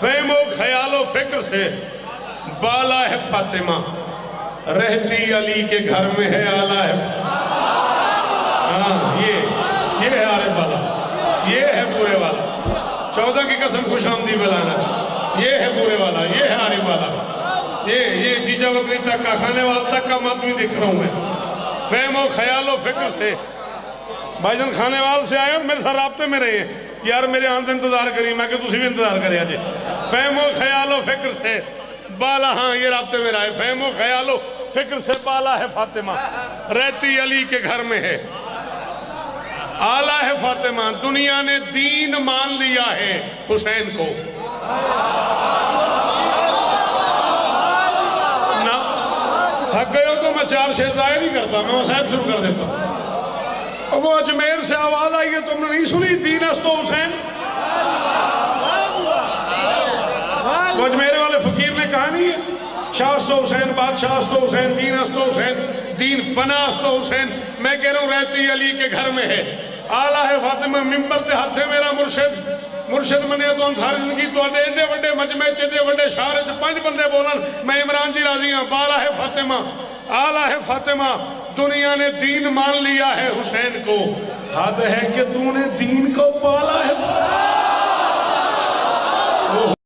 فہم و خیال و فکر سے بالا ہے فاطمہ، رہتی علی کے گھر میں ہے آلہ ہے ہاں یہ ہے عارف والا، یہ ہے پورے والا، 14 کی قسم خوش آمدی بلانا، یہ ہے پورے والا، یہ ہے عارف والا، یہ چیزہ وقتی تک کا خانے والا تک کا ماتمی دکھ رہا ہوں میں۔ فہم و خیال و فکر سے بھائی جان کھانے وال سے آئے اور میرے ساتھ رابطے میں رہے ہیں یار، میرے آنت انتظار کری، میں کہ تسی بھی انتظار کرے آجے۔ فہم و خیال و فکر سے بالا، ہاں یہ رابطے میں رہے، فہم و خیال و فکر سے بالا ہے فاطمہ، رہتی علی کے گھر میں ہے آلہ ہے فاطمہ، دنیا نے دین مان لیا ہے حسین کو۔ نہ تھک گئے ہو تو میں 4 شعر ضائع نہیں کرتا، میں وسائب شروع کر دیتا ہوں۔ وہ اجمیر سے آواز آئی ہے، تم نے نہیں سنی؟ دین است و حسین، وہ اجمیر والے فقیر نے کہا نہیں ہے، شاہ است و حسین، بادشاہ است و حسین، دین است و حسین، دین پناہ است و حسین۔ میں کہہ رہا ہوں رہتی علی کے گھر میں ہے آلہ ہے فاطمہ، ممبر دے ہاتھے میرا مرشد منیا تو انساری زندگی تو ایڈے وڈے مجمع چیڈے وڈے شہر 5 بندے بولن، میں عمران جی راضی ہوں، بالا ہے فاطمہ، آلہ ہے فاطمہ، دنیا نے دین مان لیا ہے حسین کو، حد ہے کہ تو نے دین کو پالا ہے۔